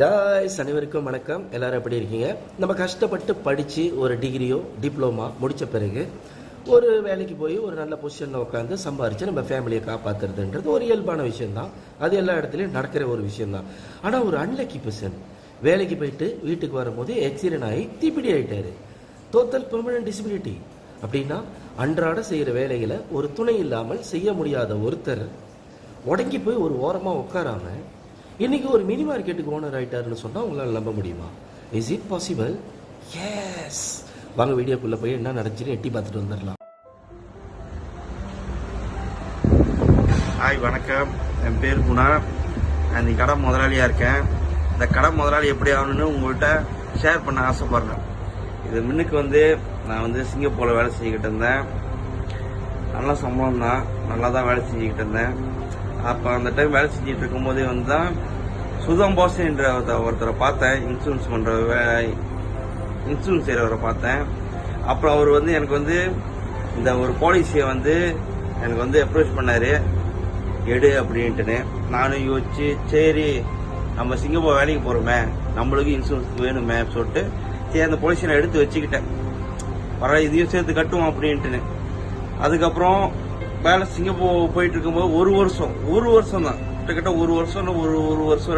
guys அனைவருக்கும் வணக்கம். எல்லாரும் எப்படி இருக்கீங்க? நம்ம கஷ்டப்பட்டு படிச்சு ஒரு டிகிரியோ டிப்ளமா முடிச்ச பிறகு ஒரு வேலைக்கு போய் ஒரு நல்ல பொசிஷன்ல உட்காந்து சம்பாரிச்சு நம்ம ஃபேமிலியை காப்பாத்துறதுன்றது ஒரு இயல்பான விஷயம் தான். அது எல்லா இடத்துலையும் நடக்கிற ஒரு விஷயம் தான். ஆனா ஒரு அன்லக்கி பர்சன் வேலைக்கு போயிட்டு வீட்டுக்கு வரும்போது ஆக்சிடென்ட் ஆகி தீப்பிடி ஆயிட்டாரு. Total permanent disability. அப்படின்னா அன்றாட செய்யற வேலைகளை ஒரு துணை இல்லாமல் செய்ய முடியாத ஒருத்தர் உடங்கி போய் ஒரு ஓரமா உட்காராம இன்னைக்கு ஒரு மினி மார்க்கெட்டுக்கு ஓனர் ஆயிட்டாருன்னு சொன்னா உங்களால் நம்ப முடியுமா? Is it possible? எஸ். வாங்க வீடியோக்குள்ள போய் என்ன நடந்துச்சுன்னு எட்டி பார்த்துட்டு வந்துடலாம். ஹாய் வணக்கம், என் பேர் குணா. நான் இந்த கடை முதலாளியாக இருக்கேன். இந்த கடை முதலாளி எப்படி ஆகணும்னு உங்கள்கிட்ட ஷேர் பண்ண ஆசைப்படுறேன். இது முன்னுக்கு நான் சிங்கப்பூரில் வேலை செஞ்சுக்கிட்டு இருந்தேன். நல்ல சம்பளம் தான், நல்லா தான் வேலை செஞ்சுக்கிட்டு இருந்தேன். அப்போ அந்த டைம் வேலை செஞ்சுட்டு இருக்கும்போதே தான் சுதம் பாஸ் என்ற ஒருத்தரை பார்த்தேன். இன்சூரன்ஸ் செய்கிறவரை பார்த்தேன். அப்புறம் அவர் எனக்கு இந்த ஒரு பாலிசியை எனக்கு அப்ரோச் பண்ணாரு, எடு அப்படின்ட்டுன்னு. நானும் யோசிச்சு சரி நம்ம சிங்கப்பூர் வேலைக்கு போகிறோமே, நம்மளுக்கு இன்சூரன்ஸ் வேணுமே சொல்லிட்டு சரி அந்த பாலிசியை நான் எடுத்து வச்சுக்கிட்டேன். பரவாயில்ல இதையும் சேர்த்து கட்டுவோம் அப்படின்ட்டுன்னு. அதுக்கப்புறம் வேலை சிங்கப்பூர் போயிட்டு இருக்கும்போது ஒரு வருஷம் தான், கிட்டத்தட்ட ஒரு வருஷம்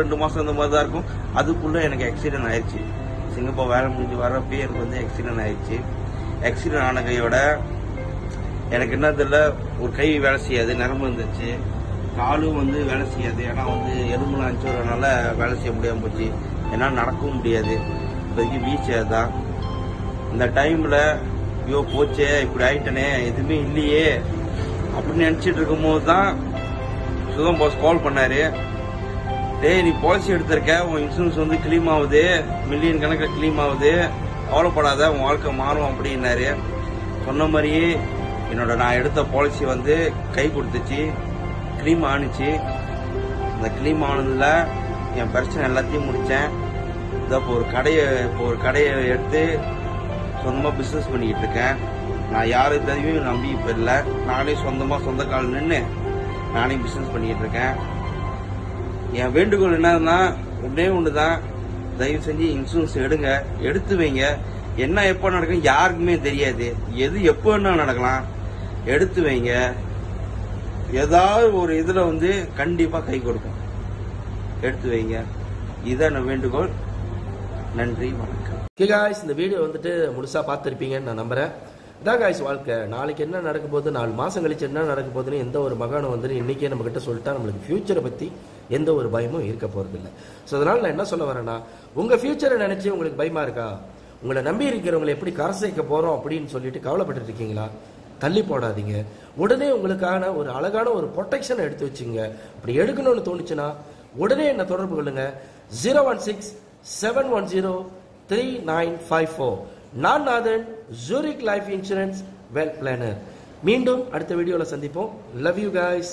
2 மாசம் இந்த மாதிரி தான் இருக்கும். அதுக்குள்ள எனக்கு ஆக்சிடென்ட் ஆயிடுச்சு. சிங்கப்பூர் வேலை முடிஞ்சு வரப்பே எனக்கு ஆக்சிடென்ட் ஆயிடுச்சு. ஆக்சிடென்ட் ஆன கையோட எனக்கு என்ன தெரியல, ஒரு கை வேலை செய்யாது, நரம்பு இருந்துச்சு. காலும் வேலை செய்யாது. ஏன்னா எலும்புலாம் அஞ்சுறதுனால வேலை செய்ய முடியாம போச்சு. என்னால் நடக்கவும் முடியாது. இப்போதைக்கு வீச்சர் தான். இந்த டைம்ல ஐயோ போச்சே, இப்படி ஆயிட்டனே, எதுவுமே இல்லையே அப்படின்னு நினைச்சிட்டு இருக்கும்போது தான் சுதம் பாஸ் கால் பண்ணாரு. டேய் நீ பாலிசி எடுத்திருக்க, உன் இன்சூரன்ஸ் கிளீம் ஆகுது, மில்லியன் கணக்கில் கிளீம் ஆகுது, கவலைப்படாத, உன் வாழ்க்கை மாறும் அப்படின்னாரு. சொன்ன மாதிரியே நான் எடுத்த பாலிசி கை கொடுத்துச்சு, கிளீம் ஆணுச்சு. அந்த கிளீம் ஆனதுல என் பிரச்சனை எல்லாத்தையும் முடிச்சேன். இப்போ ஒரு கடையை எடுத்து சொந்தமாக பிஸ்னஸ் பண்ணிக்கிட்டு இருக்கேன். நான் யாரும் இதையும் நம்பி இப்போ இல்லை, நானே சொந்த கால் நின்று நானே பிஸ்னஸ் பண்ணிக்கிட்டு இருக்கேன். என் வேண்டுகோள் என்னன்னா ஒன்று தான், தயவு செஞ்சு இன்சூரன்ஸ் எடுத்து வைங்க. என்ன எப்போ நடக்கும் யாருக்குமே தெரியாது, எது எப்போ என்ன நடக்கலாம். எடுத்து வைங்க, ஏதாவது ஒரு இதில் கண்டிப்பாக கை கொடுக்கும். எடுத்து வைங்க, இதான் வேண்டுகோள். நன்றி, வணக்கம். ஓகே காய்ஸ், இந்த வீடியோ முழுசா பார்த்துருப்பீங்கன்னு நான் நம்புறேன். இதான் காய்ஸ் வாழ்க்கை. நாளைக்கு என்ன நடக்க போகுது, 4 மாசம் கழிச்சு என்ன நடக்க போகுதுன்னு எந்த ஒரு மகானும் இன்னைக்கே நம்ம கிட்ட சொல்லிட்டா நம்மளுக்கு ஃபியூச்சரை பத்தி எந்த ஒரு பயமும் இருக்க போறது இல்லை. ஸோ அதனால நான் என்ன சொல்ல வரேன்னா, உங்க ஃபியூச்சரை நினைச்சு உங்களுக்கு பயமா இருக்கா? உங்களை நம்பி இருக்கிறவங்களை எப்படி கரை சேர்க்க போறோம் அப்படின்னு சொல்லிட்டு கவலைப்பட்டு இருக்கீங்களா? தள்ளி போடாதீங்க. உடனே உங்களுக்கான ஒரு அழகான ஒரு ப்ரொடெக்ஷனை எடுத்து வச்சுங்க. அப்படி எடுக்கணும்னு தோணுச்சுன்னா உடனே என்ன தொடர்பு கொள்ளுங்க. 016-710-3954. நான் Nathan, Zurich life insurance wealth planner. மீண்டும் அடுத்த வீடியோல சந்திப்போம். Love you guys.